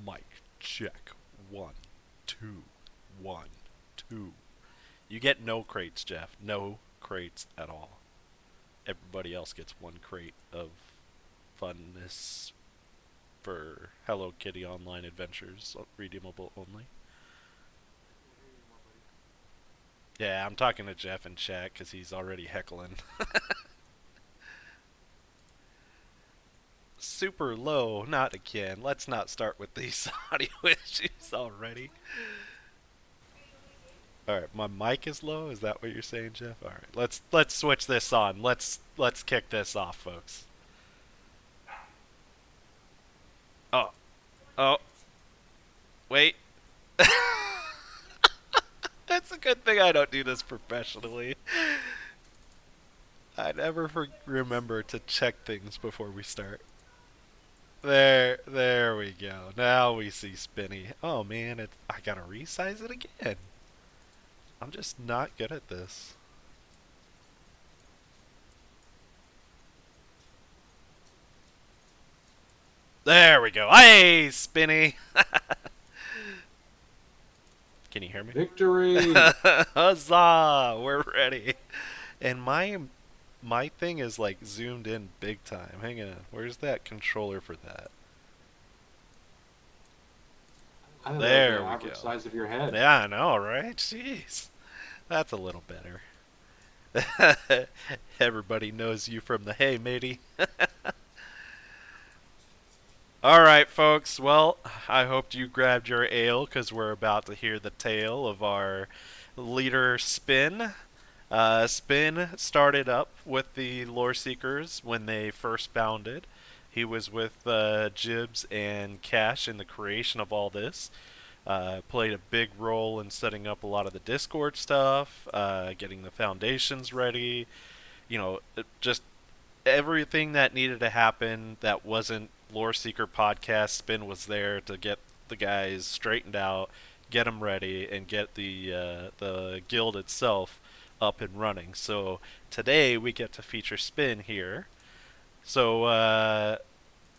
Mic check. 1, 2, 1, 2. You get no crates, Jeff. No crates at all. Everybody else gets one crate of funness for Hello Kitty Online Adventures, redeemable only. Yeah, I'm talking to Jeff in chat because he's already heckling. Super low, not again. Let's not start with these audio issues already. All right, my mic is low. Is that what you're saying, Jeff? All right, let's switch this on. Let's kick this off, folks. Oh, oh, wait. That's a good thing I don't do this professionally. I never remember to check things before we start. There we go. Now we see Spinny. Oh man, I gotta resize it again. I'm just not good at this. There we go. Hey, Spinny. Can you hear me? Victory! Huzzah! We're ready. And my thing is like zoomed in big time. Hang on. Where's that controller for that? I think that was the There we average go. size of your head. Yeah, I know, right? Jeez. That's a little better. Everybody knows you from the hey, matey. All right, folks. Well, I hope you grabbed your ale because we're about to hear the tale of our leader, Spin. Spin started up with the Lore Seekers when they first founded. He was with Jibs and Cash in the creation of all this. Played a big role in setting up a lot of the Discord stuff, getting the foundations ready. Just everything that needed to happen that wasn't Lore Seeker podcast. Spin was there to get the guys straightened out, get them ready, and get the guild itself up and running. So today we get to feature Spin here. So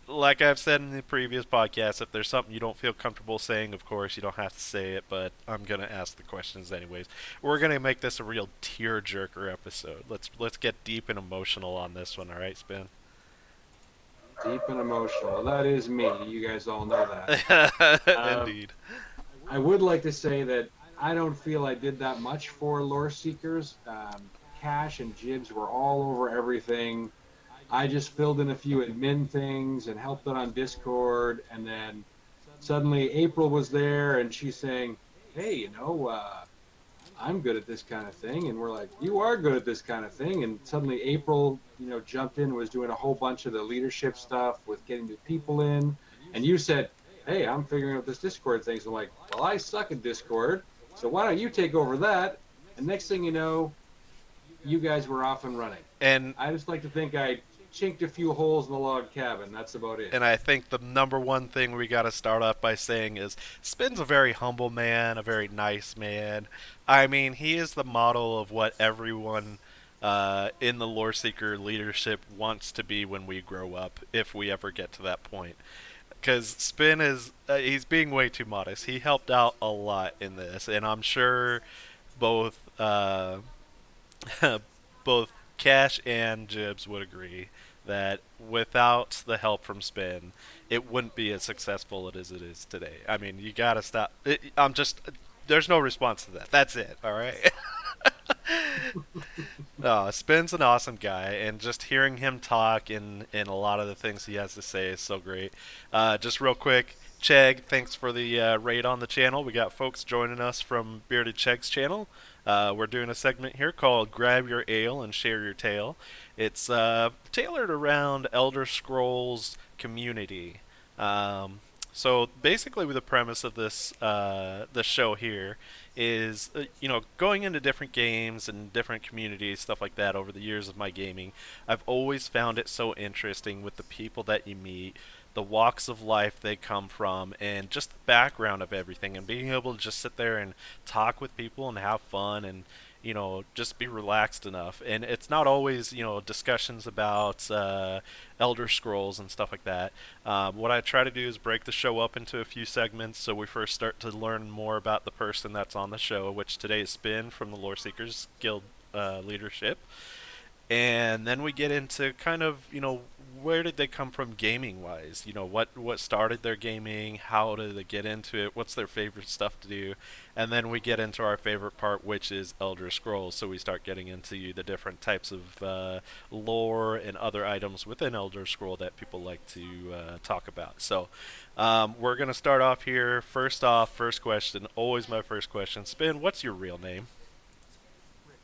like I've said in the previous podcast, if there's something you don't feel comfortable saying, of course, you don't have to say it, but I'm going to ask the questions anyways. We're going to make this a real tear-jerker episode. Let's get deep and emotional on this one, all right, Spin? Deep and emotional. That is me. You guys all know that. Um, Indeed. I would like to say that I don't feel I did that much for Lore Seekers. Cash and Jibs were all over everything. I just filled in a few admin things and helped out on Discord. And then suddenly April was there and she's saying, hey, I'm good at this kind of thing. And we're like, you are good at this kind of thing. And suddenly April, jumped in and was doing a whole bunch of the leadership stuff with getting the people in. And you said, hey, I'm figuring out this Discord thing. So I'm like, well, I suck at Discord. So why don't you take over that? And next thing you know, you guys were off and running. And I just like to think I chinked a few holes in the log cabin. That's about it. and I think the number one thing we got to start off by saying is Spin's a very humble man, a very nice man. I mean, he is the model of what everyone in the Lore Seeker leadership wants to be when we grow up, if we ever get to that point. Because Spin is, he's being way too modest. He helped out a lot in this, and I'm sure both, both Cash and Jibs would agree that without the help from Spin, it wouldn't be as successful as it is today. I mean, you gotta stop. I'm just. There's no response to that. That's it. All right. Spin's an awesome guy, and just hearing him talk and a lot of the things he has to say is so great. Just real quick, Chegg, thanks for the raid on the channel. We got folks joining us from Bearded Chegg's channel. We're doing a segment here called Grab Your Ale and Share Your Tale. It's tailored around Elder Scrolls community. So basically, the premise of this show here is going into different games and different communities, stuff like that. Over the years of my gaming, I've always found it so interesting with the people that you meet, the walks of life they come from, and just the background of everything, and being able to just sit there and talk with people and have fun just be relaxed enough. And it's not always, discussions about Elder Scrolls and stuff like that. What I try to do is break the show up into a few segments so we first start to learn more about the person that's on the show, which today is Spin from the Lore Seekers Guild leadership. And then we get into kind of, where did they come from gaming wise? What started their gaming? How did they get into it? What's their favorite stuff to do? And then we get into our favorite part, which is Elder Scrolls. So we start getting into the different types of lore and other items within Elder Scroll that people like to talk about. So we're gonna start off here. First off, first question, always my first question. Spin, what's your real name?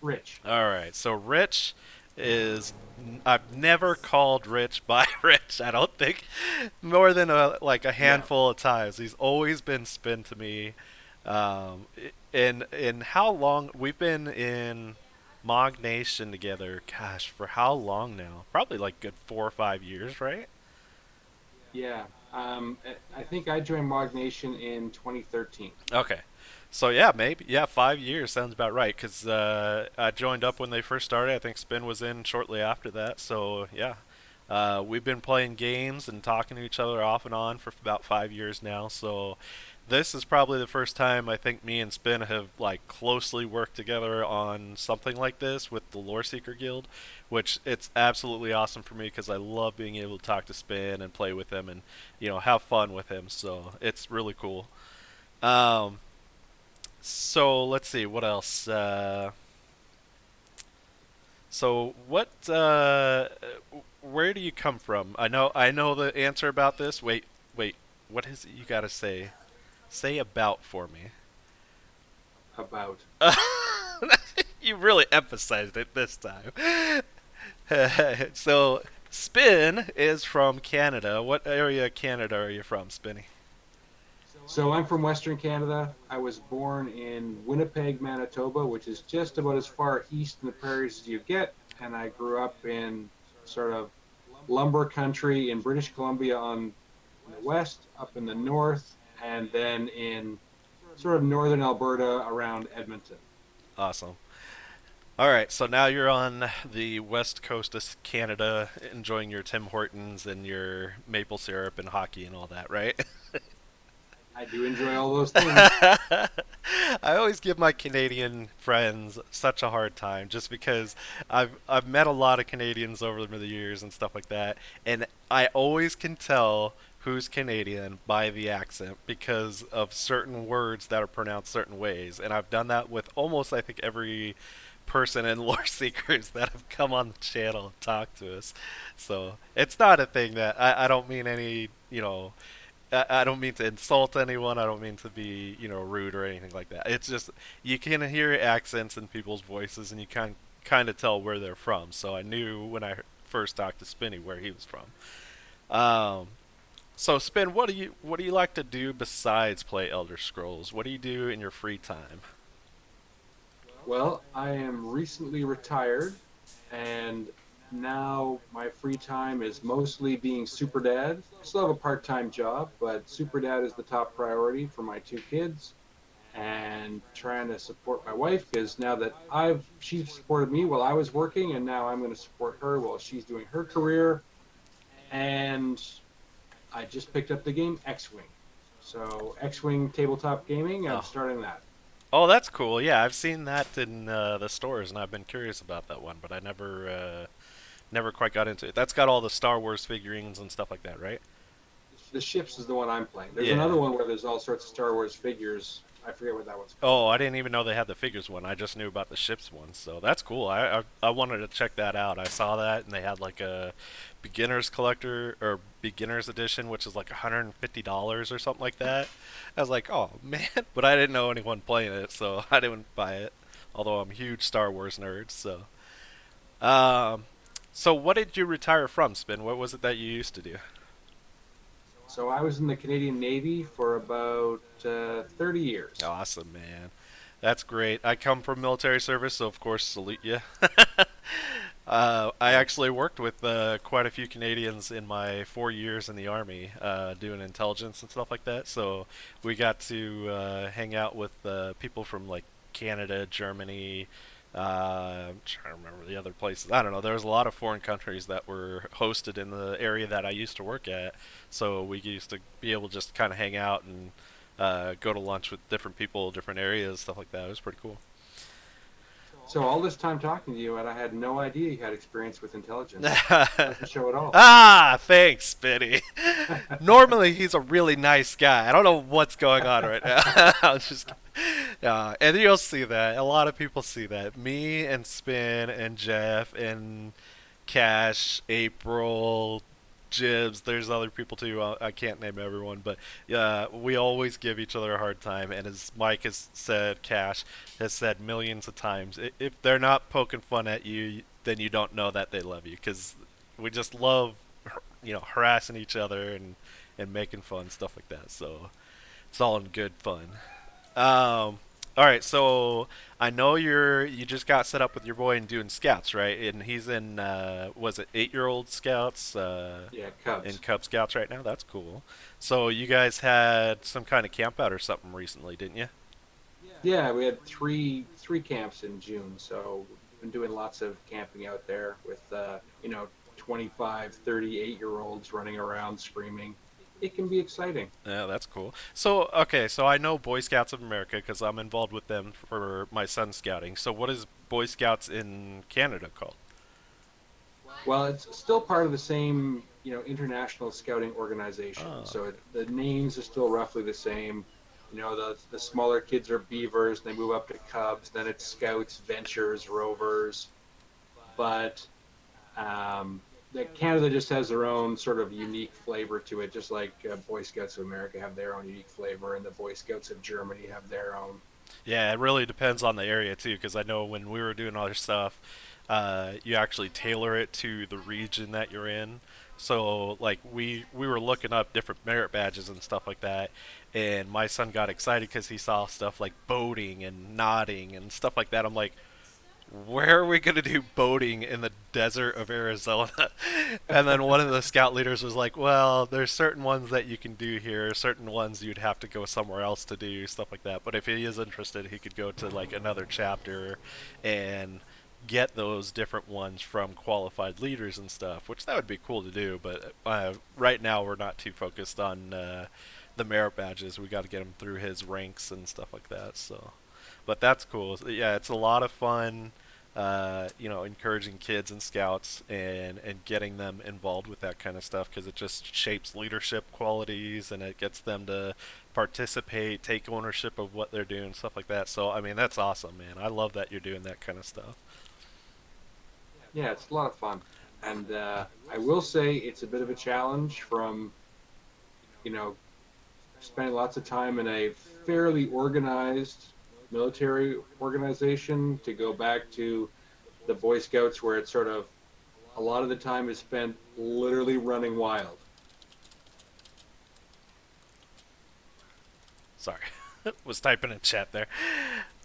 Rich. All right, so Rich is. I've never called Rich by Rich. I don't think more than a Yeah. handful of times. He's always been Spin to me. In how long we've been in Mog Nation together? Gosh, for how long now? Probably like good 4 or 5 years, right? Yeah. I think I joined Mog Nation in 2013. Okay. So yeah, maybe 5 years sounds about right. Cause I joined up when they first started. I think Spin was in shortly after that. So yeah, we've been playing games and talking to each other off and on for about 5 years now. So this is probably the first time I think me and Spin have like closely worked together on something like this with the Lore Seeker Guild, which it's absolutely awesome for me because I love being able to talk to Spin and play with him and have fun with him. So it's really cool. Um, so let's see what else. So what? Where do you come from? I know the answer about this. Wait. What is it you gotta say? Say about for me. About. You really emphasized it this time. So Spin is from Canada. What area of Canada are you from, Spinny? So I'm from Western Canada. I was born in Winnipeg, Manitoba, which is just about as far east in the prairies as you get. And I grew up in sort of lumber country in British Columbia on in the west, up in the north, and then in sort of northern Alberta around Edmonton. Awesome. All right, so now you're on the west coast of Canada, enjoying your Tim Hortons and your maple syrup and hockey and all that, right? I do enjoy all those things. I always give my Canadian friends such a hard time just because I've met a lot of Canadians over the years and stuff like that, and I always can tell who's Canadian by the accent because of certain words that are pronounced certain ways, and I've done that with almost I think every person in Lore Seekers that have come on the channel and talked to us. So it's not a thing that I don't mean any, I don't mean to insult anyone. I don't mean to be, rude or anything like that. It's just you can hear accents in people's voices, and you can kind of tell where they're from. So I knew when I first talked to Spinny where he was from. So Spin, what do you like to do besides play Elder Scrolls? What do you do in your free time? Well, I am recently retired, and now my free time is mostly being super dad. I still have a part time job, but super dad is the top priority for my two kids and trying to support my wife because now that she supported me while I was working, and now I'm going to support her while she's doing her career. And I just picked up the game X Wing. So, X Wing tabletop gaming, I'm Oh, starting that. oh, that's cool. Yeah, I've seen that in the stores, and I've been curious about that one, but I never quite got into it. That's got all the Star Wars figurines and stuff like that, right? The ships is the one I'm playing. There's Yeah. another one where there's all sorts of Star Wars figures. I forget what that one's called. Oh, I didn't even know they had the figures one. I just knew about the ships one, so that's cool. I wanted to check that out. I saw that, and they had like a beginners collector or beginners edition, which is like $150 or something like that. I was like, oh man, but I didn't know anyone playing it, so I didn't buy it. Although I'm a huge Star Wars nerd, so. Um, so what did you retire from, Spin? What was it that you used to do? So I was in the Canadian Navy for about 30 years. Awesome, man. That's great. I come from military service, so of course salute you. I Thanks. actually worked with quite a few Canadians in my 4 years in the Army, doing intelligence and stuff like that. So we got to hang out with people from like Canada, Germany, I'm trying to remember the other places. I don't know. There was a lot of foreign countries that were hosted in the area that I used to work at, so we used to be able to just kind of hang out and go to lunch with different people, different areas, stuff like that. It was pretty cool. So all this time talking to you, and I had no idea you had experience with intelligence. Doesn't show at all. Ah, thanks, Spitty. Normally he's a really nice guy. I don't know what's going on right now. I'm just, and you'll see that. A lot of people see that. Me and Spin and Jeff and Cash, April, Jibs. There's other people too. I can't name everyone, but yeah, we always give each other a hard time. And as Mike has said, Cash has said millions of times, if they're not poking fun at you, then you don't know that they love you because we just love, harassing each other and making fun stuff like that. So it's all in good fun. All right, so I know you just got set up with your boy and doing scouts, right? And he's in was it 8-year-old scouts Yeah, and Cubs. Cub Scouts right now? That's cool. So you guys had some kind of camp out or something recently, didn't you? Yeah, we had three camps in June, so we've been doing lots of camping out there with 25, 38-year olds running around screaming. It can be exciting. Yeah, that's cool. So okay, so I know Boy Scouts of America because I'm involved with them for my son's scouting. So what is Boy Scouts in Canada called? Well, it's still part of the same, international scouting organization. Oh. So the names are still roughly the same. The smaller kids are beavers, they move up to cubs, then it's scouts, ventures, rovers. But Canada just has their own sort of unique flavor to it, just like Boy Scouts of America have their own unique flavor, and the Boy Scouts of Germany have their own. Yeah, it really depends on the area too, because I know when we were doing other stuff, you actually tailor it to the region that you're in. So like we were looking up different merit badges and stuff like that, and my son got excited because he saw stuff like boating and nodding and stuff like that. I'm like, where are we going to do boating in the desert of Arizona? And then one of the scout leaders was like, well, there's certain ones that you can do here, certain ones you'd have to go somewhere else to do, stuff like that. But if he is interested, he could go to like another chapter and get those different ones from qualified leaders and stuff, which that would be cool to do. But right now, we're not too focused on the merit badges. We got to get him through his ranks and stuff like that. So but that's cool. Yeah, it's a lot of fun. Encouraging kids and scouts and getting them involved with that kind of stuff because it just shapes leadership qualities and it gets them to participate, take ownership of what they're doing, stuff like that. So I mean, that's awesome, man. I love that you're doing that kind of stuff. Yeah, it's a lot of fun. And I will say it's a bit of a challenge from, you know, spending lots of time in a fairly organized military organization to go back to the Boy Scouts where it's sort of a lot of the time is spent literally running wild. Sorry, was typing in chat there.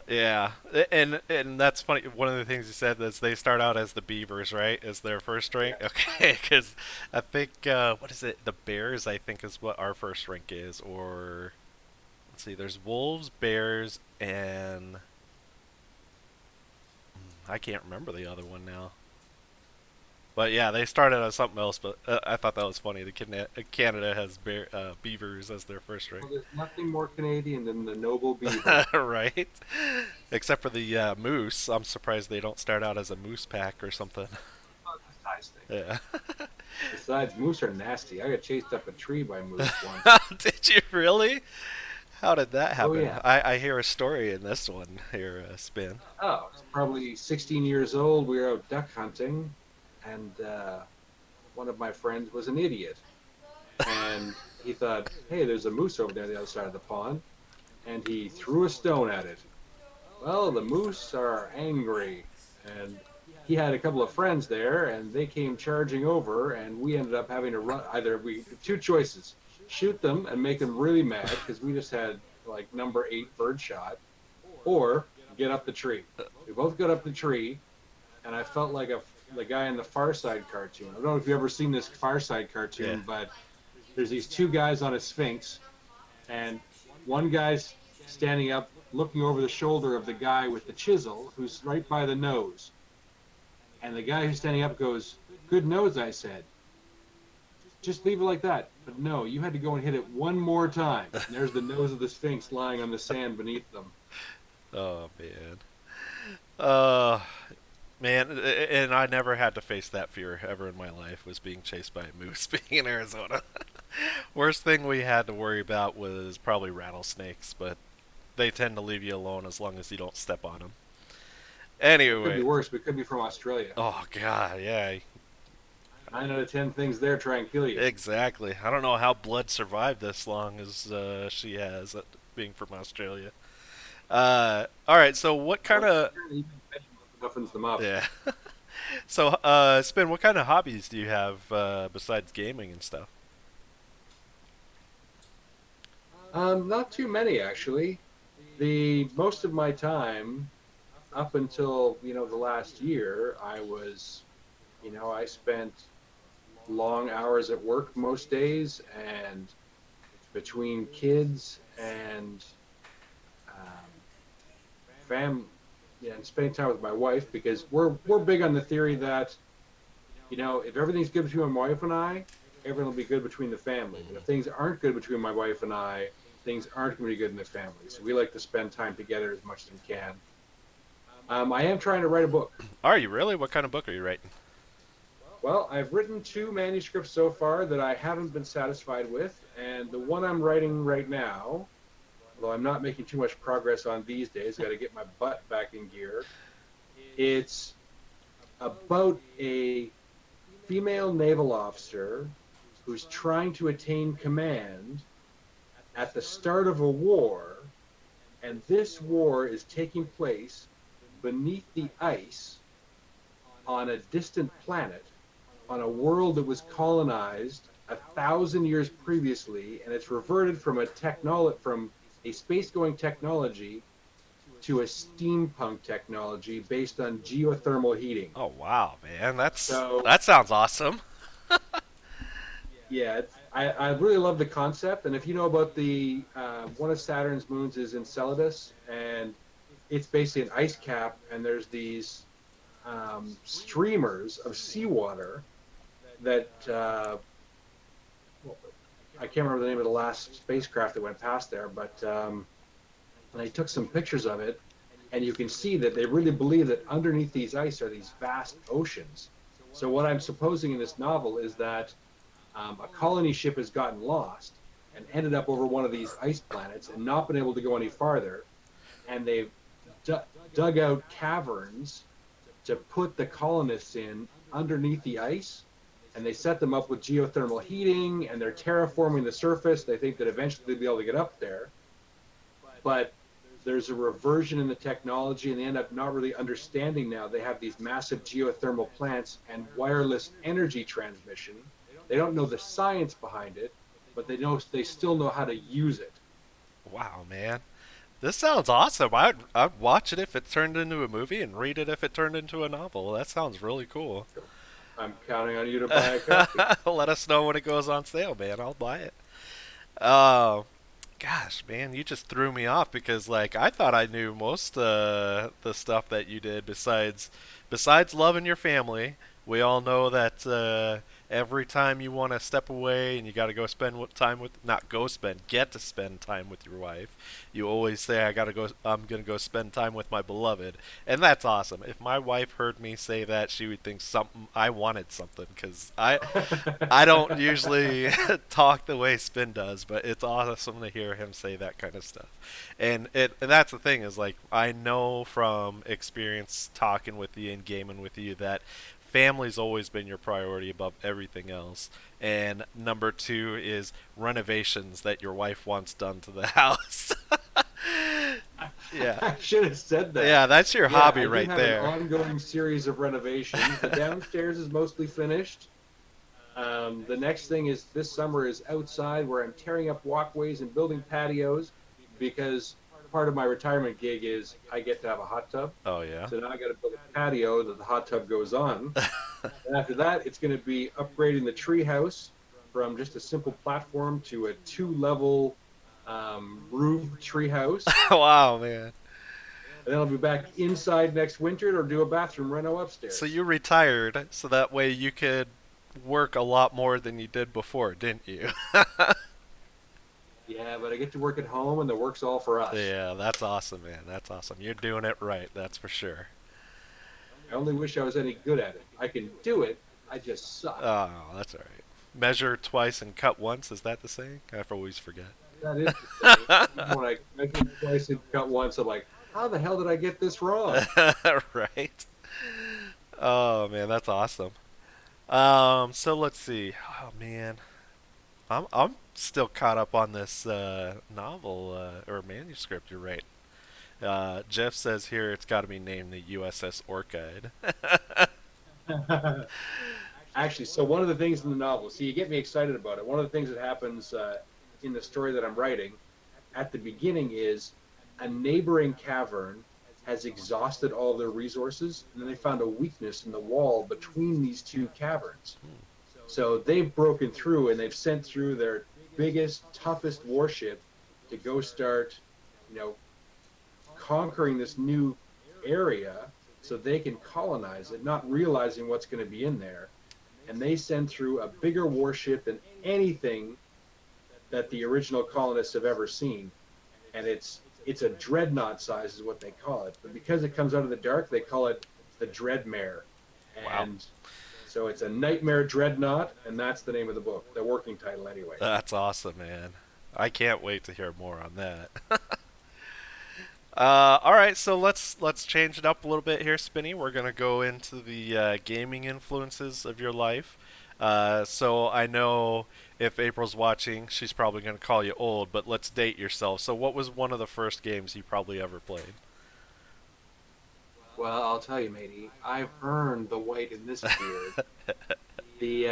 Yeah, and that's funny. One of the things you said is they start out as the Beavers, right? As their first rank. Yes. Okay, because I think what is it? The Bears, I think, is what our first rank is. Or let's see, there's Wolves, Bears, and I can't remember the other one now. But yeah, they started as something else. But I thought that was funny. Canada has Beavers as their first rank. Well, there's nothing more Canadian than the noble beaver. Right? Except for the moose. I'm surprised they don't start out as a moose pack or something. Not the size thing. Yeah. Besides, moose are nasty. I got chased up a tree by moose once. Did you really? How did that Oh happen? yeah. I hear a story in this one here, Spin. Oh, I was probably 16 years old. We were out duck hunting, and one of my friends was an idiot, and he thought, "Hey, there's a moose over there on the other side of the pond," and he threw a stone at it. Well, the moose are angry, and he had a couple of friends there, and they came charging over, and we ended up having to run. Either we two choices: shoot them and make them really mad because we just had like number 8 bird shot, or get up the tree. We both got up the tree, and I felt like the guy in the Far Side cartoon. I don't know if you've ever seen this Far Side Yeah. cartoon, but there's these two guys on a sphinx, and one guy's standing up, looking over the shoulder of the guy with the chisel, who's right by the nose. And the guy who's standing up goes, "Good nose," I said. "Just leave it like that." But no, you had to go and hit it one more time. And there's the nose of the Sphinx lying on the sand beneath them. Oh man. Uh Man, and I never had to face that fear ever in my life was being chased by a moose being in Arizona. Worst thing we had to worry about was probably rattlesnakes, but they tend to leave you alone as long as you don't step on them. It could be Anyway, worse. We could be from Australia. oh god, yeah, 9 out of 10 things there try and kill you. exactly. I don't know how Blood survived this long as she has, being from Australia. All right, so what kind Well, of even toughens them up. yeah? So, Spin, what kind of hobbies do you have besides gaming and stuff? Not too many actually. The most of my time up until the last year, I spent long hours at work most days, and between kids and um, fam, yeah, and spending time with my wife because we're big on the theory that if everything's good between my wife and I, everything will be good between the family. But if things aren't good between my wife and I, things aren't going to be good in the family. So we like to spend time together as much as we can. I am trying to write a book. Are you really? What kind of book are you writing? Well, I've written two manuscripts so far that I haven't been satisfied with, and the one I'm writing right now, although I'm not making too much progress on these days, got to get my butt back in gear. It's about a female naval officer who's trying to attain command at the start of a war, and this war is taking place beneath the ice on a distant planet on a world that was colonized 1,000 years previously, and it's reverted from a space-going technology to a steampunk technology based on geothermal heating. Oh wow, man, So that sounds awesome. yeah, I really love the concept. And if you know about the one of Saturn's moons is Enceladus, and it's basically an ice cap, and there's these streamers of seawater that well, I can't remember the name of the last spacecraft that went past there, but I took some pictures of it, and you can see that they really believe that underneath these ice are these vast oceans. So what I'm supposing in this novel is that a colony ship has gotten lost and ended up over one of these ice planets and not been able to go any farther, and they've dug out caverns to put the colonists in underneath the ice, and they set them up with geothermal heating, and they're terraforming the surface. They think that eventually they'll be able to get up there, but there's a reversion in the technology, and they end up not really understanding now. They have these massive geothermal plants and wireless energy transmission. They don't know the science behind it, but they still know how to use it. Wow, man, this sounds awesome. I'd watch it if it turned into a movie and read it if it turned into a novel. That sounds really cool. So I'm counting on you to buy a copy. Let us know when it goes on sale, man. I'll buy it. Oh, gosh, man, you just threw me off because like I thought I knew most the stuff that you did besides loving your family. We all know that every time you want to step away and you got to go spend time with not go spend get to spend time with your wife, you always say I'm going to go spend time with my beloved. And that's awesome. If my wife heard me say that, she would think something I wanted something cuz I don't usually talk the way Spin does, but it's awesome to hear him say that kind of stuff. And that's the thing is like I know from experience talking with you and gaming with you that family's always been your priority above everything else. And number two is renovations that your wife wants done to the house. Yeah. I should have said that. Yeah, that's your Yeah, hobby I do right have an there. ongoing series of renovations. The downstairs is mostly finished. The next thing is this summer is outside, where I'm tearing up walkways and building patios, because part of my retirement gig is I get to have a hot tub. Oh yeah. So now I got to build a patio that the hot tub goes on. And after that, it's going to be upgrading the tree house from just a simple platform to a two-level roofed treehouse, Wow, man. and then I'll be back inside next winter or do a bathroom reno So upstairs. you retired so that way you could work a lot more than you did before, didn't you? Yeah, but I get to work at home, and the work's all for us. Yeah, that's awesome, man. That's awesome. You're doing it right, that's for sure. I only wish I was any good at it. I can do it. I just suck. Oh, that's all right. Measure twice and cut once. Is that the saying? I always forget. That is the saying. Even when I measured twice and cut once, I'm like, how the hell did I get this wrong? Right. Oh man, that's awesome. So let's see. Oh man, I'm still caught up on this novel or manuscript. You're right. Jeff says here it's got to be named the USS Orchid. Actually, so one of the things in the novel, see, you get me excited about it. One of the things that happens in the story that I'm writing at the beginning is a neighboring cavern has exhausted all their resources, and then they found a weakness in the wall between these two caverns. So they've broken through and they've sent through their biggest, toughest warship to go start, you know, conquering this new area so they can colonize it, not realizing what's going to be in there. And they send through a bigger warship than anything that the original colonists have ever seen. And it's a dreadnought size is what they call it. But because it comes out of the dark, they call it the Dreadmare. Wow, And so it's a nightmare dreadnought, and that's the name of the book, the working title anyway. that's awesome, man. I can't wait to hear more on that. All right, so let's change it up a little bit here, Spinny. We're gonna go into the gaming influences of your life. So I know if April's watching, she's probably gonna call you old, but let's date yourself. So what was one of the first games you probably ever played? Well, I'll tell you, matey, I've earned the white in this beard. The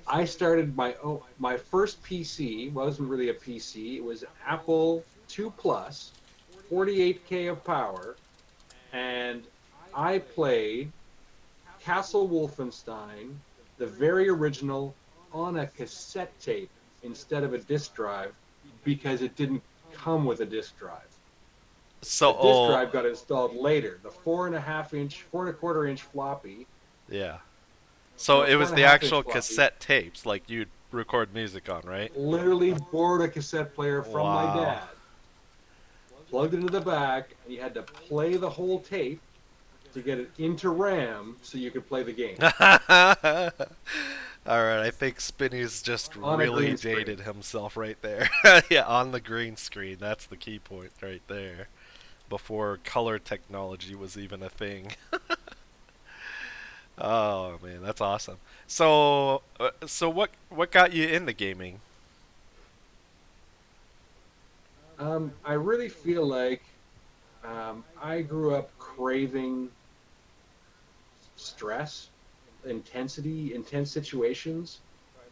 I started my first PC wasn't really a PC. It was Apple II Plus, 48K of power, and I played Castle Wolfenstein, the very original, on a cassette tape instead of a disk drive because it didn't come with a disk drive. So The disk old, drive got installed later. The 4.5 inch, 4.25 inch floppy, yeah. So no, it four was and a the half inch actual floppy. cassette tapes, like you'd record music on, right? Literally borrowed a cassette player from my Wow. dad, plugged it into the back, and you had to play the whole tape to get it into RAM so you could play the game All right, I think Spinny's just on a really green screen. dated himself right there. Yeah, on the green screen. That's the key point right there. Before color technology was even a thing. Oh man, that's awesome. So what got you into gaming? I really feel like I grew up craving stress, intensity, intense situations.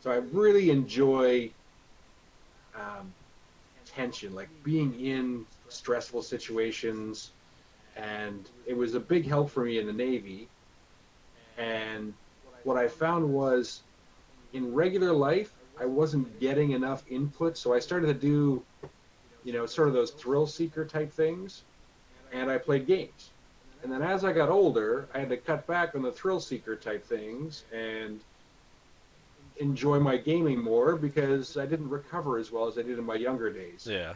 So I really enjoy um, tension, like being in stressful situations. And it was a big help for me in the Navy. And what I found was in regular life, I wasn't getting enough input. So I started to do, sort of those thrill seeker type things. And I played games. And then as I got older, I had to cut back on the thrill seeker type things and enjoy my gaming more because I didn't recover as well as I did in my younger days. Yeah.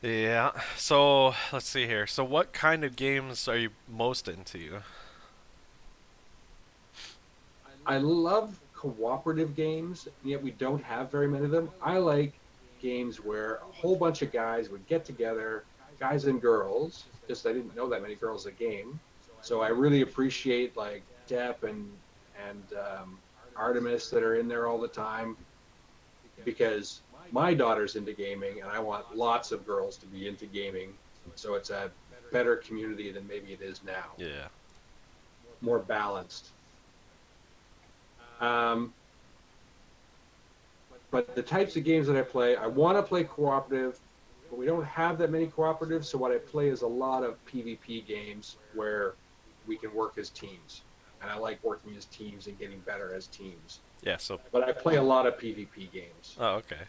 Yeah. So let's see here. So what kind of games are you most into? I love cooperative games, and yet we don't have very many of them. I like games where a whole bunch of guys would get together, guys and girls. Just I didn't know that many girls that game, so I really appreciate like Depp and Artemis that are in there all the time because my daughter's into gaming, and I want lots of girls to be into gaming. So it's a better community than maybe it is now, Yeah. more balanced. Um, but the types of games that I play, I want to play cooperative, but we don't have that many cooperatives. So what I play is a lot of PvP games where we can work as teams. and I like working as teams and getting better as teams. Yeah. So. But I play a lot of PvP games. Oh, okay.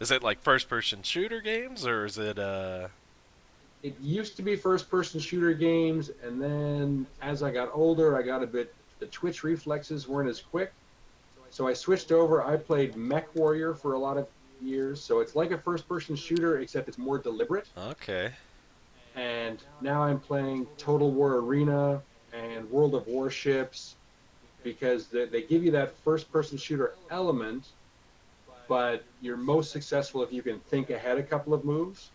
Is it like first-person shooter games, or is it It used to be first person shooter games, and then as I got older, I got a bit, the twitch reflexes weren't as quick. So I switched over. I played MechWarrior for a lot of years. So it's like a first person shooter, except it's more deliberate. okay? And now I'm playing Total War Arena and World of Warships because they give you that first person shooter element, but you're most successful if you can think ahead a couple of moves.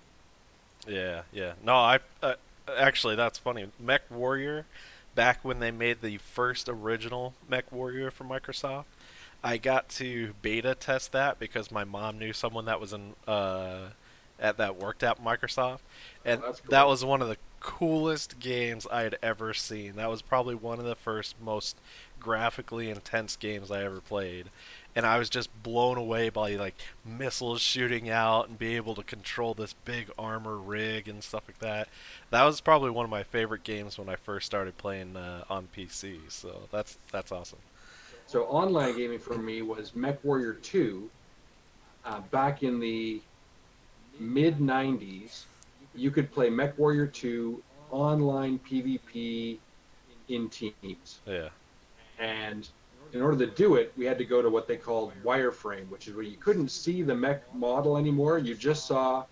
Yeah, yeah. No, I actually that's funny. Mech Warrior, back when they made the first original Mech Warrior for Microsoft, I got to beta test that because my mom knew someone that was in at that worked at Microsoft, Oh, and that's that cool. was one of the coolest games I had ever seen. That was probably one of the first most graphically intense games I ever played. And I was just blown away by like missiles shooting out and being able to control this big armor rig and stuff like that. That was probably one of my favorite games when I first started playing on PC. So that's awesome. So online gaming for me was MechWarrior 2 back in the mid 90s. You could play MechWarrior 2 online PvP in teams. Yeah. And in order to do it, we had to go to what they called wireframe, which is where you couldn't see the mech model anymore. You just saw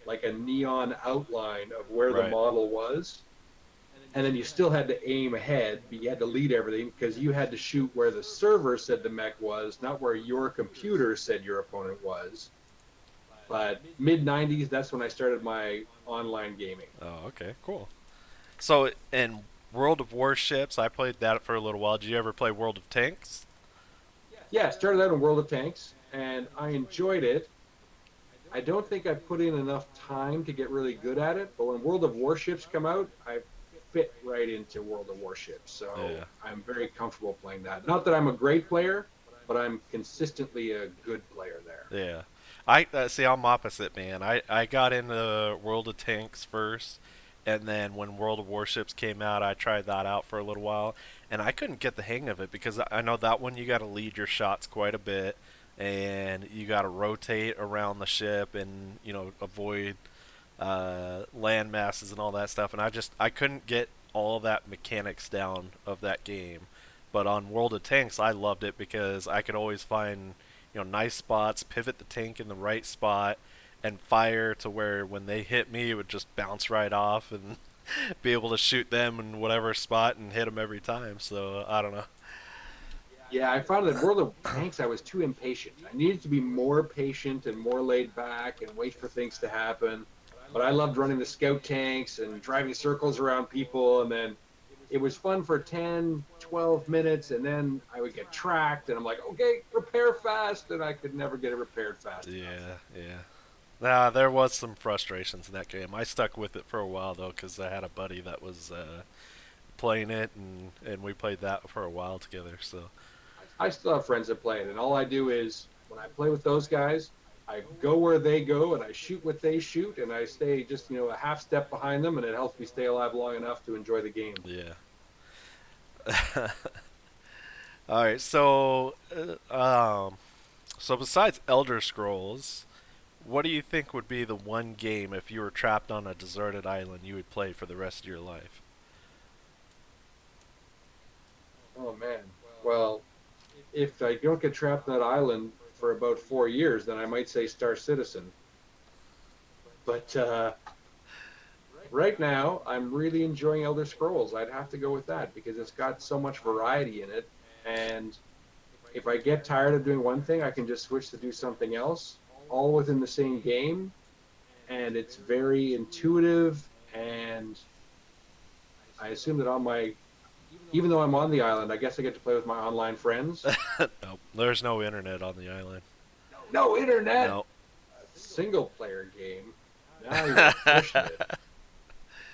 like a neon outline of where the Right. model was. And then you still had to aim ahead, but you had to lead everything because you had to shoot where the server said the mech was, not where your computer said your opponent was. But mid 90s, that's when I started my online gaming. Oh, okay. Cool. So in World of Warships, I played that for a little while. Did you ever play World of Tanks? Yeah, I started out in World of Tanks and I enjoyed it. I don't think I put in enough time to get really good at it, but when World of Warships come out, I fit right into World of Warships. So Yeah. I'm very comfortable playing that. Not that I'm a great player, but I'm consistently a good player there. Yeah. I see. I'm opposite, man. I got into World of Tanks first, and then when World of Warships came out, I tried that out for a little while, and I couldn't get the hang of it because I know that one you got to lead your shots quite a bit, and you got to rotate around the ship and avoid land masses and all that stuff. And I couldn't get all that mechanics down of that game. But on World of Tanks, I loved it because I could always find nice spots, pivot the tank in the right spot, and fire to where when they hit me, it would just bounce right off and be able to shoot them in whatever spot and hit them every time. So I don't know. Yeah, I found that World of Tanks, I was too impatient. I needed to be more patient and more laid back and wait for things to happen. But I loved running the scout tanks and driving circles around people. And then it was fun for 10, 12 minutes. And then I would get tracked. And I'm like, okay, repair fast. And I could never get it repaired fast enough. Yeah, yeah. Nah, there was some frustrations in that game. I stuck with it for a while though, because I had a buddy that was playing it, and we played that for a while together. So I still have friends that play it. And all I do is when I play with those guys, I go where they go and I shoot what they shoot. And I stay just, a half step behind them. And it helps me stay alive long enough to enjoy the game. yeah. All right. So besides Elder Scrolls, what do you think would be the one game if you were trapped on a deserted island you would play for the rest of your life? Oh man. Well, if I don't get trapped on that island for about 4 years, then I might say Star Citizen. But right now, I'm really enjoying Elder Scrolls. I'd have to go with that because it's got so much variety in it. And if I get tired of doing one thing, I can just switch to do something else, all within the same game. And it's very intuitive. And I assume that even though I'm on the island, I guess I get to play with my online friends. Nope. There's no internet on the island. No internet, No. single player game. Now you're pushing it.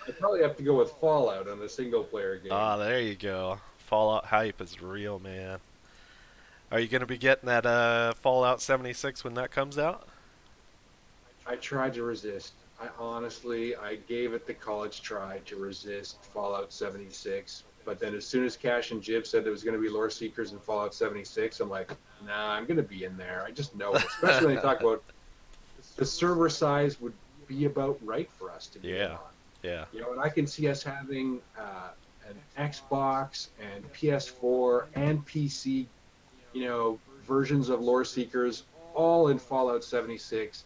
I probably have to go with Fallout on a single player game. Ah, there you go. Fallout hype is real, man. Are you gonna be getting that Fallout 76 when that comes out? I tried to resist. I gave it the college try to resist Fallout 76. But then as soon as Cash and Jib said there was going to be lore seekers in Fallout 76, I'm like, nah, I'm going to be in there. I just know it. Especially when they talk about the server size would be about right for us to be in Yeah, on. yeah. And I can see us having an Xbox and PS4 and PC, versions of lore seekers all in Fallout 76,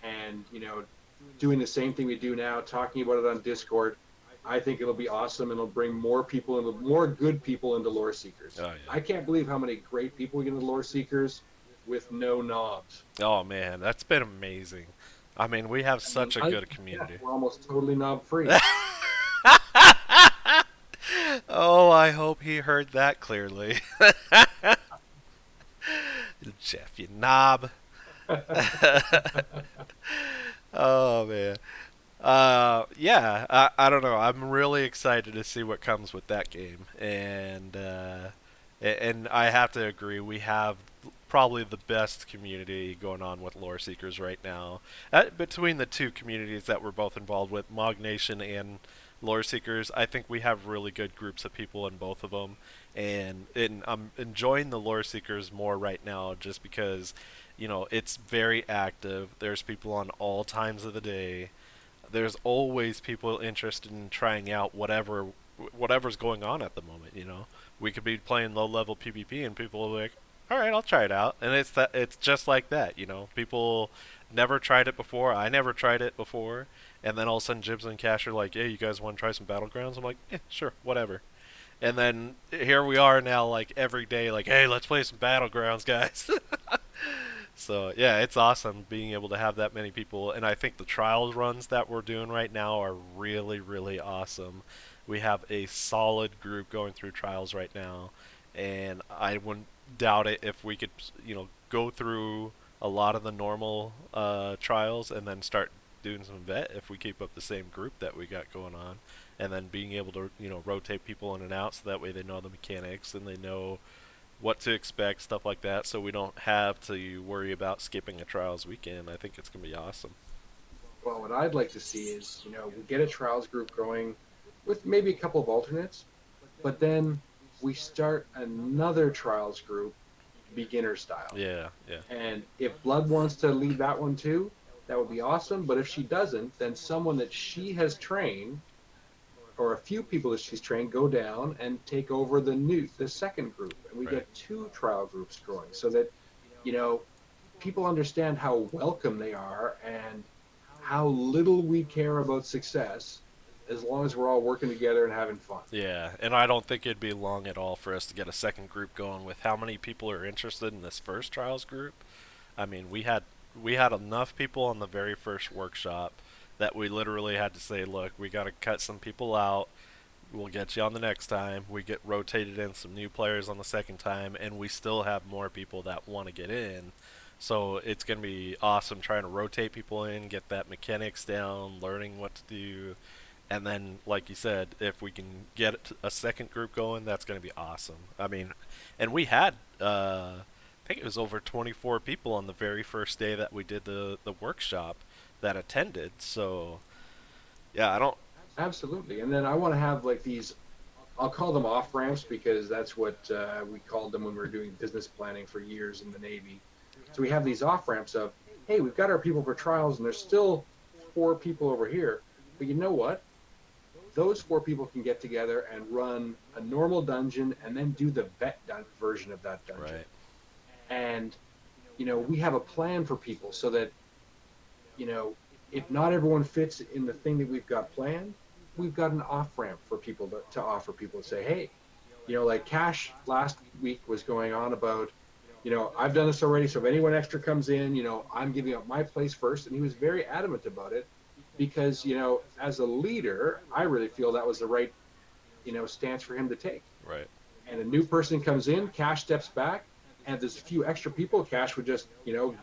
and doing the same thing we do now, talking about it on Discord. I think it'll be awesome, and it'll bring more people into more good people into lore seekers. Oh I can't believe how many great people we get into lore seekers with no knobs. yeah. Oh man, that's been amazing. I mean, we have I mean, such a good community. we're almost totally knob free. Oh, I hope he heard that clearly. Jeff, you knob. Oh man. Yeah, I don't know. I'm really excited to see what comes with that game, and I have to agree. We have probably the best community going on with lore seekers right now. Between the two communities that we're both involved with, Mog Nation and lore seekers, I think we have really good groups of people in both of them, and I'm enjoying the lore seekers more right now just because, it's very active. There's people on all times of the day. There's always people interested in trying out whatever's going on at the moment. We could be playing low level PvP and people are like, all right, I'll try it out, and it's just like that. People never tried it before. I never tried it before, and then all of a sudden Jibs and Cash are like, hey, you guys want to try some battlegrounds? I'm like, yeah, sure, whatever. And then here we are now, like every day, like, hey, let's play some battlegrounds, guys. So yeah, it's awesome being able to have that many people, and I think the trials runs that we're doing right now are really, really awesome. We have a solid group going through trials right now, and I wouldn't doubt it if we could, go through a lot of the normal trials and then start doing some vet if we keep up the same group that we got going on, and then being able to, rotate people in and out so that way they know the mechanics and they know what to expect, stuff like that, so we don't have to worry about skipping a trials weekend. I think it's gonna be awesome. Well, what I'd like to see is, we get a trials group going with maybe a couple of alternates, but then we start another trials group, beginner style. Yeah, yeah, And if Blood wants to lead that one too, that would be awesome. But if she doesn't, then someone that she has trained, or a few people that she's trained, go down and take over the second group, and we right. get two trial groups growing, so that you know people understand how welcome they are and how little we care about success as long as we're all working together and having fun. Yeah, and I don't think it'd be long at all for us to get a second group going with how many people are interested in this first trials group. I mean, we had enough people on the very first workshop that we literally had to say, look, we got to cut some people out. We'll get you on the next time. We get rotated in some new players on the second time, and we still have more people that want to get in. So it's going to be awesome trying to rotate people in, get that mechanics down, learning what to do. And then, like you said, if we can get a second group going, that's going to be awesome. I mean, and we had, I think it was over 24 people on the very first day that we did the workshop that attended. So, yeah, I don't. Absolutely. And then I want to have like these, I'll call them off ramps because that's what we called them when we were doing business planning for years in the Navy. So we have these off ramps of, hey, we've got our people for trials and there's still four people over here. But you know what? Those four people can get together and run a normal dungeon and then do the vet version of that dungeon. Right. And, we have a plan for people so that, if not everyone fits in the thing that we've got planned, we've got an off ramp for people to offer people to say, hey, like Cash last week was going on about, I've done this already. So if anyone extra comes in, I'm giving up my place first. And he was very adamant about it because, as a leader, I really feel that was the right, stance for him to take. Right. And a new person comes in, Cash steps back, and if there's a few extra people, Cash would just,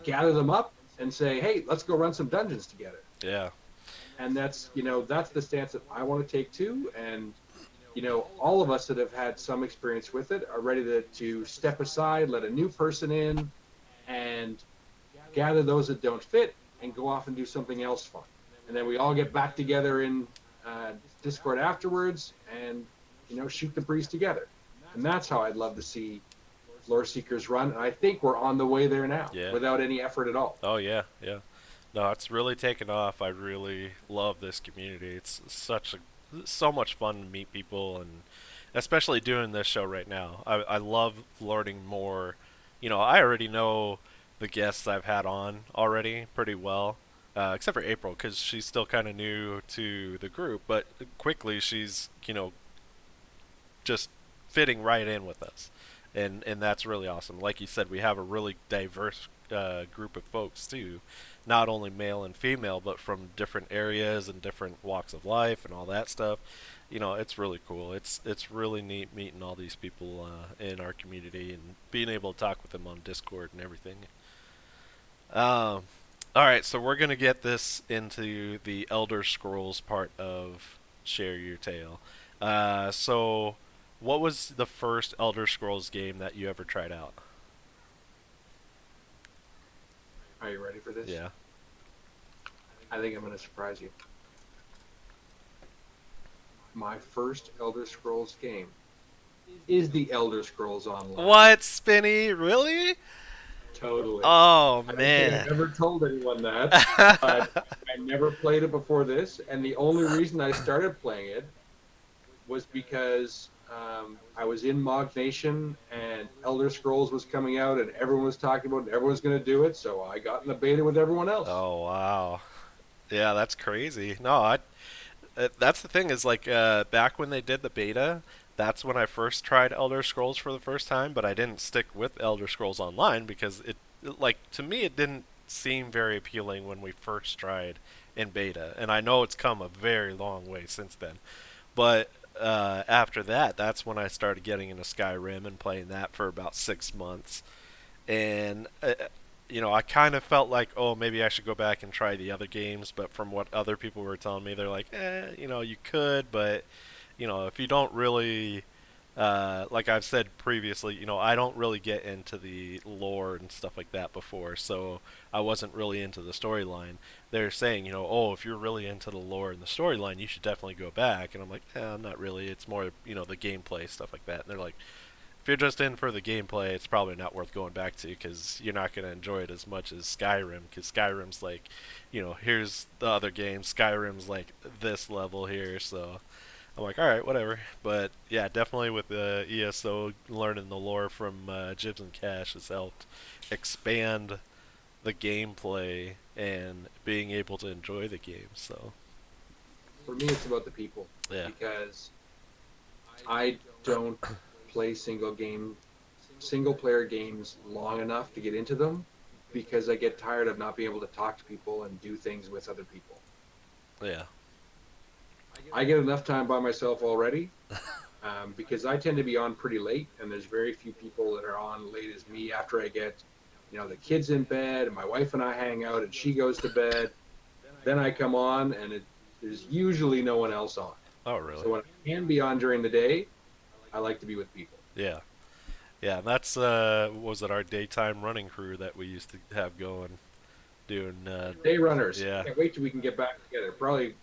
gather them up and say, hey, let's go run some dungeons together. Yeah. And that's the stance that I want to take too. And all of us that have had some experience with it are ready to step aside, let a new person in, and gather those that don't fit and go off and do something else fun. And then we all get back together in Discord afterwards and shoot the breeze together. And that's how I'd love to see Lore Seekers run. And I think we're on the way there now Yeah. without any effort at all. Oh yeah, yeah. No, it's really taken off. I really love this community. It's so much fun to meet people, and especially doing this show right now. I love learning more. I already know the guests I've had on already pretty well, except for April because she's still kind of new to the group. But quickly she's just fitting right in with us, and that's really awesome. Like you said, we have a really diverse group of folks too, not only male and female, but from different areas and different walks of life and all that stuff. It's really cool. It's really neat meeting all these people in our community and being able to talk with them on Discord and everything. Um, all right, so we're gonna get this into the Elder Scrolls part of Share Your Tale. So, what was the first Elder Scrolls game that you ever tried out? Are you ready for this? Yeah. I think I'm going to surprise you. My first Elder Scrolls game is the Elder Scrolls Online. What, Spinny? Really? Totally. Oh I don't think man. I've ever told anyone that, but I never played it before this, and the only reason I started playing it was because I was in Mog Nation and Elder Scrolls was coming out, and everyone was talking about it, and everyone was going to do it, so I got in the beta with everyone else. Oh wow. Yeah, that's crazy. No, that's the thing is like back when they did the beta, that's when I first tried Elder Scrolls for the first time, but I didn't stick with Elder Scrolls Online because like to me it didn't seem very appealing when we first tried in beta, and I know it's come a very long way since then. But after that, that's when I started getting into Skyrim and playing that for about 6 months, and I kind of felt like, oh, maybe I should go back and try the other games. But from what other people were telling me, they're like, you could, but if you don't really, like I've said previously, I don't really get into the lore and stuff like that before, so I wasn't really into the storyline. They're saying, oh, if you're really into the lore and the storyline, you should definitely go back. And I'm like, I'm not really. It's more, the gameplay stuff like that. And they're like, if you're just in for the gameplay, it's probably not worth going back to because you're not going to enjoy it as much as Skyrim. Because Skyrim's like, here's the other game. Skyrim's like this level here. So I'm like, all right, whatever. But yeah, definitely with the ESO, learning the lore from Jibs and Cash has helped expand the gameplay and being able to enjoy the game. So For me, it's about the people yeah, because I don't play single player games long enough to get into them because I get tired of not being able to talk to people and do things with other people. yeah, I get enough time by myself already because I tend to be on pretty late, and there's very few people that are on late as me after I get, the kids in bed, and my wife and I hang out, and she goes to bed. Then I come on, and there's usually no one else on. oh really? So when I can be on during the day, I like to be with people. Yeah. Yeah, and that's what was it our daytime running crew that we used to have going, doing. Day runners. Yeah, Can't wait till we can get back together. Probably,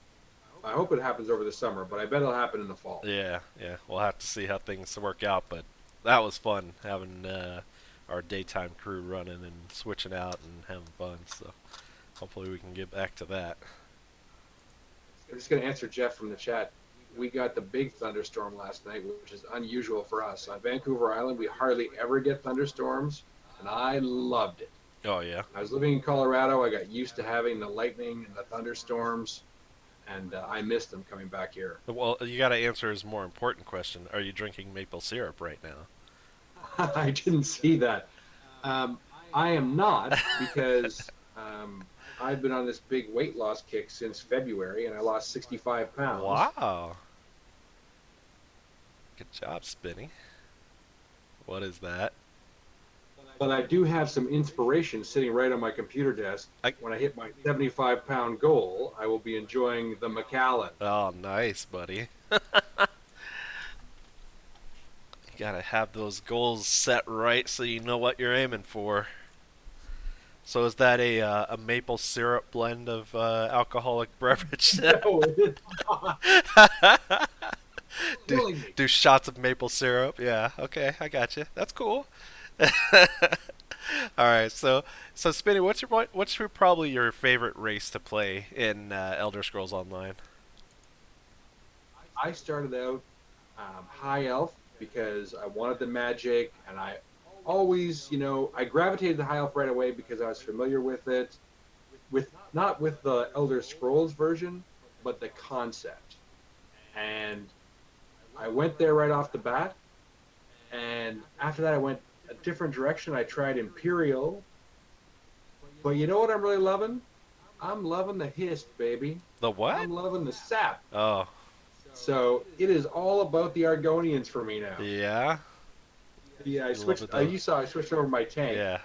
I hope it happens over the summer, but I bet it'll happen in the fall. yeah, yeah. We'll have to see how things work out, but that was fun having our daytime crew running and switching out and having fun. So hopefully we can get back to that. I'm just going to answer Jeff from the chat. We got the big thunderstorm last night, which is unusual for us. On Vancouver Island, we hardly ever get thunderstorms, and I loved it. Oh yeah. I was living in Colorado. I got used to having the lightning and the thunderstorms, and I missed them coming back here. Well, you got to answer his more important question. Are you drinking maple syrup right now? I didn't see that. Um, I am not because I've been on this big weight loss kick since February, and I lost 65 pounds. Wow. Good job, Spinny. What is that? But I do have some inspiration sitting right on my computer desk. I, When I hit my 75-pound goal, I will be enjoying the Macallan. oh, nice, buddy. You gotta have those goals set right so you know what you're aiming for. So is that a maple syrup blend of alcoholic beverage? No, it is not. do killing me. do shots of maple syrup. Yeah, okay, I got you. That's cool. All right, so Spinny, what's your probably your favorite race to play in Elder Scrolls Online? I started out high elf because I wanted the magic, and I always, I gravitated to high elf right away because I was familiar with it, with not with the Elder Scrolls version, but the concept. And I went there right off the bat, and after that, I went a different direction. I tried Imperial, but you know what I'm really loving? I'm loving the hist, baby. The what? I'm loving the sap. Oh, So it is all about the Argonians for me now. yeah. Yeah, I You love switched. it though. I switched over my tank, Yeah.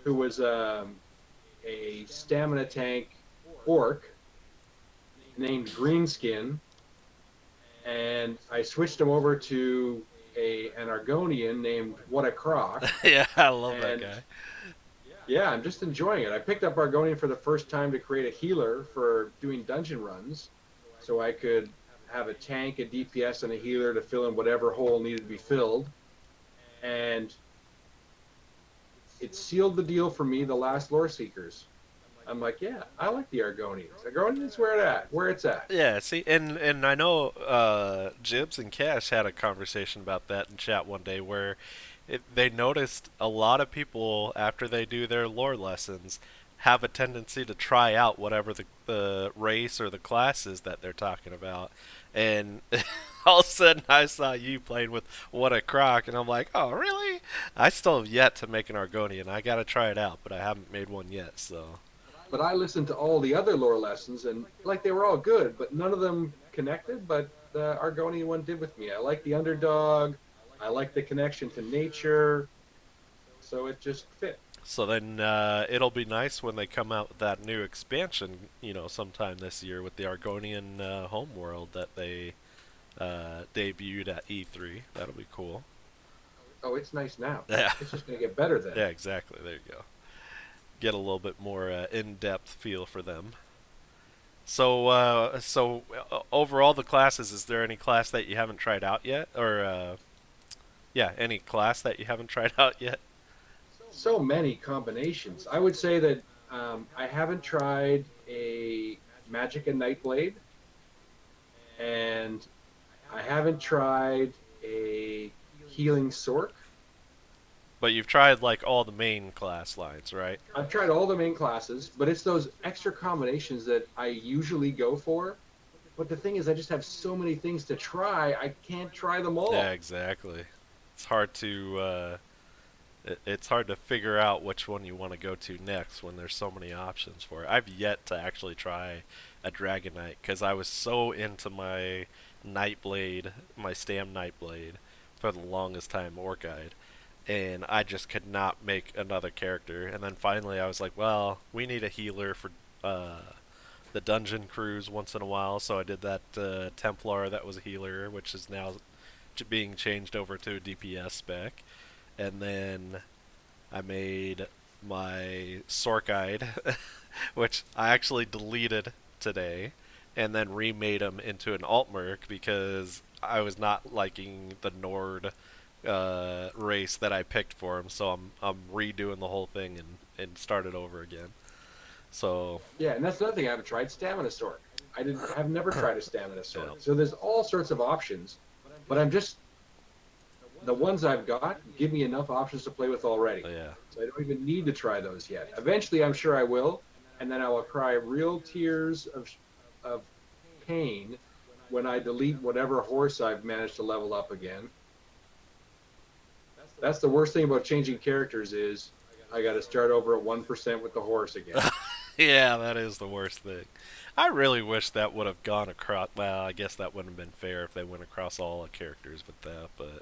who was a stamina tank orc named Greenskin, and I switched him over to an Argonian named What a Croc. Yeah, I love that And guy. yeah, I'm just enjoying it. I picked up Argonian for the first time to create a healer for doing dungeon runs, so I could have a tank, a DPS, and a healer to fill in whatever hole needed to be filled. And it sealed the deal for me, the last Lore Seekers. I'm like, yeah, I like the Argonians. Argonians where it at? Where it's at. Yeah, see, and I know Jibs and Cash had a conversation about that in chat one day where they noticed a lot of people after they do their lore lessons have a tendency to try out whatever the race or the class is that they're talking about, and all of a sudden I saw you playing with What a Croc, and I'm like, oh really? I still have yet to make an Argonian. I gotta try it out, but I haven't made one yet. So But I listened to all the other lore lessons, and like they were all good, but none of them connected. But the Argonian one did with me. I like the underdog. I like the connection to nature. So it just fit. So then it'll be nice when they come out with that new expansion, sometime this year with the Argonian homeworld that they debuted at E3. That'll be cool. Oh, it's nice now. Yeah, It's just going to get better then. yeah, exactly. There you go. Get a little bit more in-depth feel for them. So overall, the classes. Is there any class that you haven't tried out yet, or yeah, any class that you haven't tried out yet? So many combinations. I would say that I haven't tried a Magic and Nightblade, and I haven't tried a Healing Sork. But you've tried like all the main class lines, right? I've tried all the main classes, but it's those extra combinations that I usually go for. But the thing is, I just have so many things to try, I can't try them Yeah, all. exactly. It's hard to it's hard to figure out which one you want to go to next when there's so many options for it. I've yet to actually try a Dragon Knight because I was so into my Nightblade, my Stam Nightblade, for the longest time, Orc Guide, and I just could not make another character. And then finally, I was like, well, we need a healer for uh, the dungeon cruise once in a while, so I did that Templar that was a healer, which is now being changed over to a DPS spec, and then I made my Sorkide, which I actually deleted today, and then remade him into an Altmerc because I was not liking the Nord race that I picked for him. So I'm redoing the whole thing and start it over again. So Yeah, and that's another thing I haven't tried, Stamina Sork. Have never tried a Stamina yeah, Sork. So there's all sorts of options, but I'm just the ones I've got give me enough options to play with already. yeah. So I don't even need to try those yet. Eventually, I'm sure I will, and then I will cry real tears of pain when I delete whatever horse I've managed to level up again. That's the worst thing about changing characters is I got to start over at 1% with the horse again. Yeah, that is the worst thing. I really wish that would have gone across. Well, I guess that wouldn't have been fair if they went across all the characters with that, but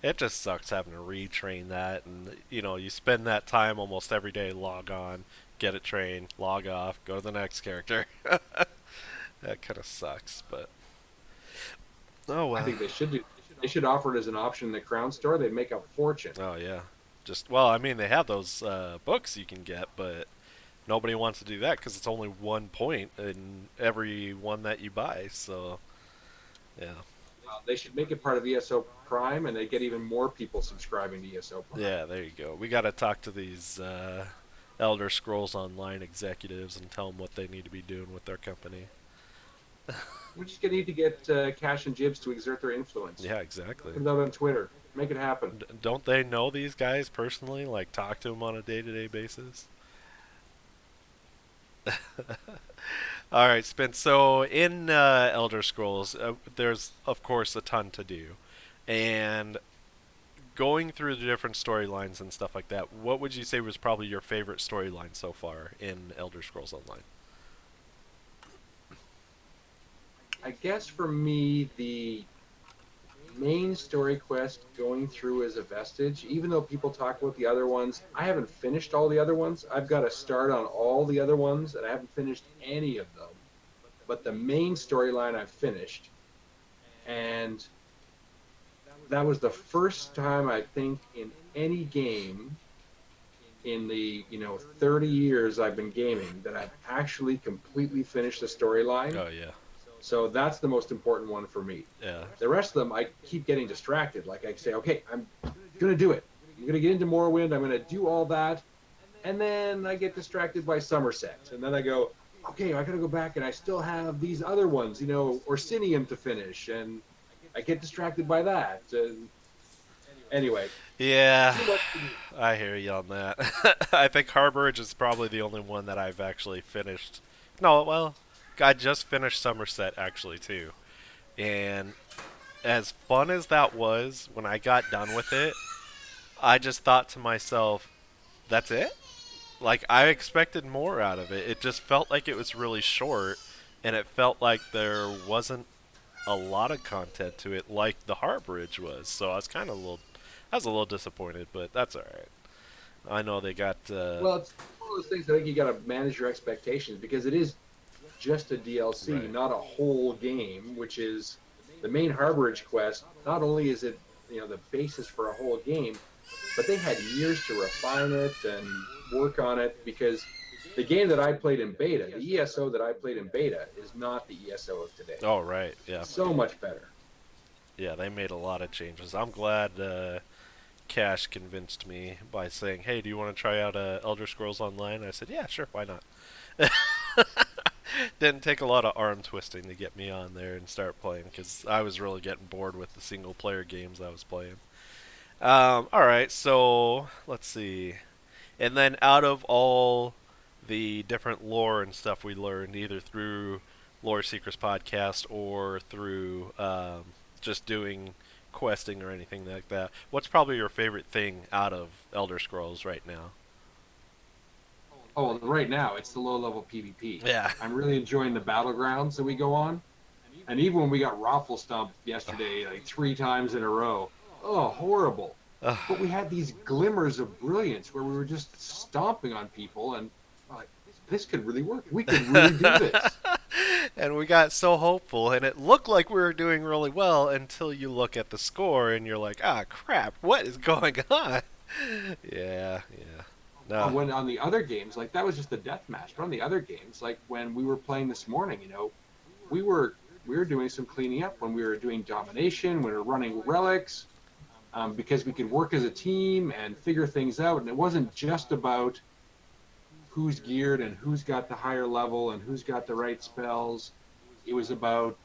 it just sucks having to retrain that. And, you spend that time almost every day, log on, get it trained, log off, go to the next character. That kind of sucks, but oh I well. think they should do. They should offer it as an option in the Crown Store. They'd make a fortune. Oh yeah. Well, I mean, they have those books you can get, but nobody wants to do that because it's only 1 point in every one that you buy. So, yeah. They should make it part of ESO Prime, and they get even more people subscribing to ESO Prime. Yeah, there you go. We got to talk to these Elder Scrolls Online executives and tell them what they need to be doing with their company. We're just gonna need to get Cash and Jibs to exert their influence. Yeah, exactly. Put it out on Twitter. Make it happen. Don't they know these guys personally? Like, talk to them on a day-to-day basis? All right, Spence. So in Elder Scrolls, there's of course a ton to do, and going through the different storylines and stuff like that. What would you say was probably your favorite storyline so far in Elder Scrolls Online? I guess for me, the main story quest going through as a vestige, even though people talk about the other ones, I haven't finished all the other ones. I've got to start on all the other ones, and I haven't finished any of them. But the main storyline I've finished, and that was the first time I think in any game in the 30 years I've been gaming that I've actually completely finished the storyline. Oh yeah, So that's the most important one for me. yeah, The rest of them, I keep getting distracted. Like I say, okay, I'm gonna do it. I'm gonna get into Morrowind. I'm gonna do all that, and then I get distracted by Somerset, and then I go, okay, I gotta go back, and I still have these other ones, Orsinium to finish, and I get distracted by that. And anyway, yeah. too much to do. I hear you on that. I think Harborage is probably the only one that I've actually finished. No, well, I just finished Somerset actually too, and as fun as that was, when I got done with it, I just thought to myself, "That's it." Like I expected more out of it. It just felt like it was really short, and it felt like there wasn't a lot of content to it, like the Harborage was. So I was a little disappointed, but that's all right. I know they got. Well, it's one of those things. I think you got to manage your expectations because it is just a DLC, Right. not a whole game, which is the main Harborage quest. Not only is it the basis for a whole game, but they had years to refine it and work on it because the game that I played in beta, the ESO that I played in beta, is not the ESO of today. Oh right, yeah, So much better. yeah. They made a lot of changes. I'm glad Cash convinced me by saying, "Hey, do you want to try out Elder Scrolls Online?" I said, "Yeah, sure, why not." Didn't take a lot of arm twisting to get me on there and start playing because I was really getting bored with the single player games I was playing. All right, so let's see. And then out of all the different lore and stuff we learned, either through Lore Seekers podcast or through just doing questing or anything like that, what's probably your favorite thing out of Elder Scrolls right now? Oh, well, right now it's the low level PvP. Yeah. I'm really enjoying the battlegrounds that we go on. And even when we got raffle stomped yesterday, like 3 times in a row, oh, horrible. But we had these glimmers of brilliance where we were just stomping on people, and like, this could really work. We could really do this. And we got so hopeful, and it looked like we were doing really well until you look at the score and you're like, ah, crap, what is going on? Yeah, yeah. No. When on the other games, like that was just the death match. But on the other games, like when we were playing this morning, we were we were doing some cleaning up when we were doing domination, when we were running relics, because we could work as a team and figure things out. And it wasn't just about who's geared and who's got the higher level and who's got the right spells. It was about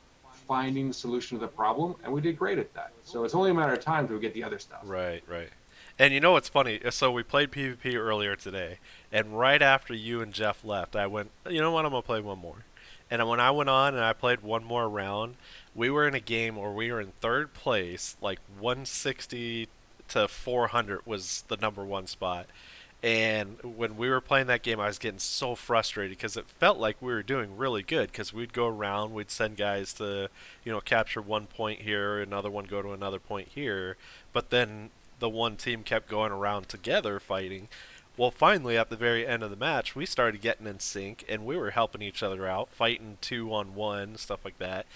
finding the solution to the problem, and we did great at that. So it's only a matter of time till we get the other stuff. Right, right. And you know what's funny? So we played PvP earlier today, and right after you and Jeff left, I went, you know what, I'm going to play one more. And when I went on and I played one more round, we were in a game where we were in third place, like 160 to 400 was the number one spot. And when we were playing that game, I was getting so frustrated because it felt like we were doing really good. Because we'd go around, we'd send guys to, capture one point here, another one go to another point here. But then the one team kept going around together fighting. Well, finally, at the very end of the match, we started getting in sync, and we were helping each other out, fighting 2-on-1, stuff like that.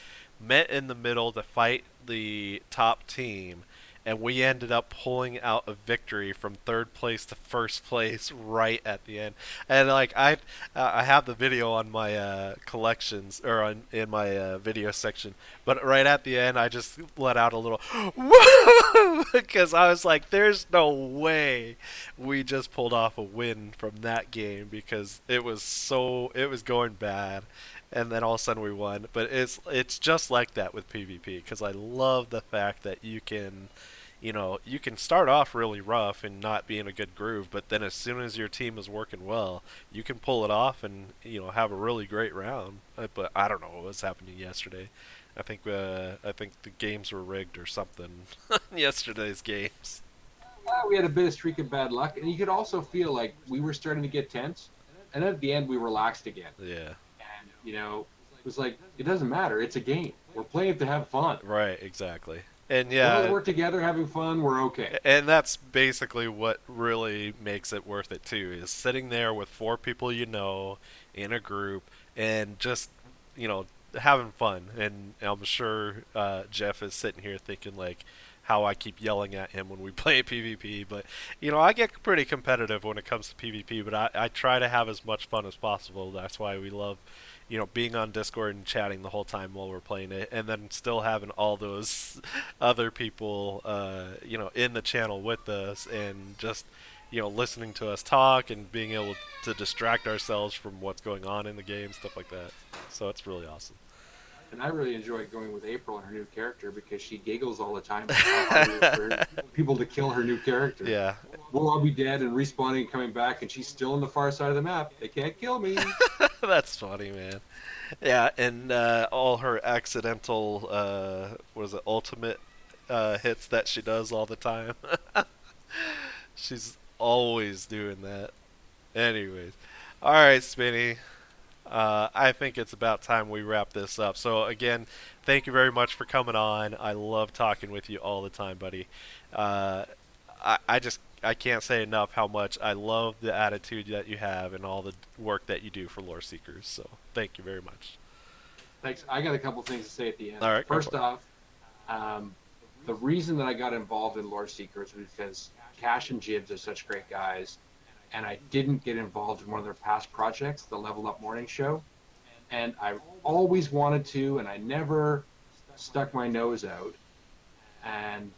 Met in the middle to fight the top team, and we ended up pulling out a victory from third place to first place right at the end. And like I have the video on my collections or in my video section, but right at the end I just let out a little whoa because I was like, "There's no way we just pulled off a win from that game because it was going bad." And then all of a sudden we won. But it's just like that with PvP because I love the fact that you can start off really rough and not be in a good groove, but then as soon as your team is working well, you can pull it off and have a really great round. But I don't know what was happening yesterday. I think the games were rigged or something. Yesterday's games. We had a bit of streak of bad luck, and you could also feel like we were starting to get tense, and at the end we relaxed again. Yeah. And it was like it doesn't matter. It's a game. We're playing to have fun. Right. Exactly. And As long as yeah, we're together having fun, we're okay. and that's basically what really makes it worth it too, is sitting there with four people in a group and just you know having fun. And I'm sure Jeff is sitting here thinking like how I keep yelling at him when we play PvP. But I get pretty competitive when it comes to PvP, but I try to have as much fun as possible. That's why we love being on Discord and chatting the whole time while we're playing it, and then still having all those other people, in the channel with us, and just, listening to us talk and being able to distract ourselves from what's going on in the game, stuff like that. So it's really awesome. And I really enjoyed going with April and her new character because she giggles all the time about how hard it is for people to kill her new character. Yeah, We'll all be dead and respawning and coming back, and she's still on the far side of the map. They can't kill me. that's funny, man. Yeah, and all her accidental, what is it, ultimate hits that she does all the time. She's always doing that. Anyways, all right, Spinny. I think it's about time we wrap this up. So again, thank you very much for coming on. I love talking with you all the time, buddy. Uh, I can't say enough how much I love the attitude that you have and all the work that you do for Lore Seekers. So thank you very much. Thanks. I got a couple things to say at the end. All right, go for First it. off, the reason that I got involved in Lore Seekers was because Cash and Jibs are such great guys, and I didn't get involved in one of their past projects, the Level Up Morning Show, and I always wanted to, and I never stuck my nose out and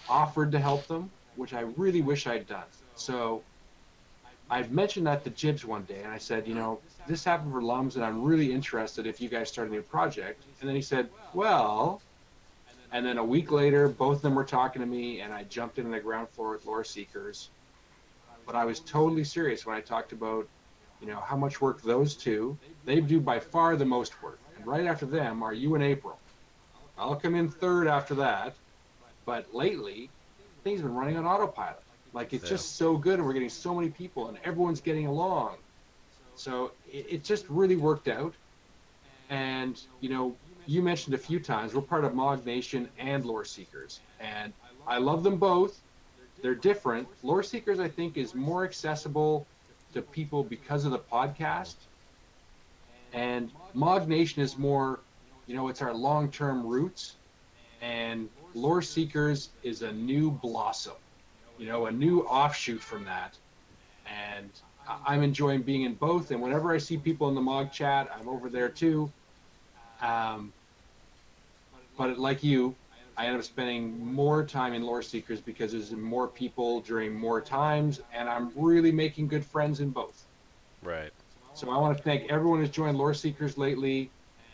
offered to help them, which I really wish I'd done. So I've mentioned that to Jibs one day, and I said, this happened for Lums, and I'm really interested if you guys start a new project. And then he said, well, and then a week later, both of them were talking to me, and I jumped into the ground floor with Lore Seekers. But I was totally serious when I talked about, how much work those two, they do by far the most work. And right after them are you and April. I'll come in third after that. But lately, things have been running on autopilot. Like, it's Yeah. just so good, and we're getting so many people, and everyone's getting along. So it just really worked out. And, you mentioned a few times, we're part of Mog Nation and Lore Seekers. And I love them both. They're different. Lore Seekers, I think, is more accessible to people because of the podcast. And Mog Nation is more, it's our long-term roots. And Lore Seekers is a new blossom, a new offshoot from that. And I'm enjoying being in both. And whenever I see people in the Mog chat, I'm over there too. Um, but like you, I end up spending more time in Lore Seekers because there's more people during more times, and I'm really making good friends in both. Right. So I want to thank everyone who's joined Lore Seekers lately,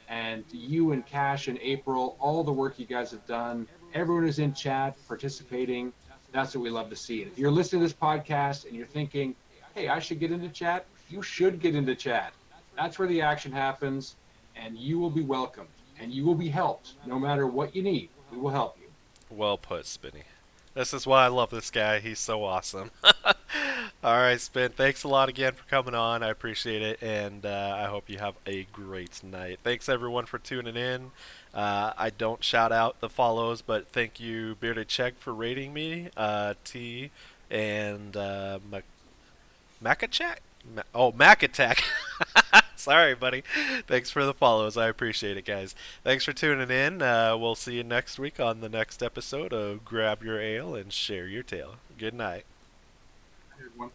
and you and Cash and April, all the work you guys have done. Everyone who's in chat, participating, that's what we love to see. And if you're listening to this podcast and you're thinking, hey, I should get into chat, you should get into chat. That's where the action happens, and you will be welcomed, and you will be helped. No matter what you need, we will help you. Well put, Spinny. This is why I love this guy. He's so awesome. All right, Spin. Thanks a lot again for coming on. I appreciate it, and I hope you have a great night. Thanks everyone for tuning in. I don't shout out the follows, but thank you, Bearded Check, for rating me. T and Macachak. Oh, Mac Attack. Sorry, buddy. Thanks for the follows. I appreciate it, guys. Thanks for tuning in. We'll see you next week on the next episode of Grab Your Ale and Share Your Tale. Good night. Here's one.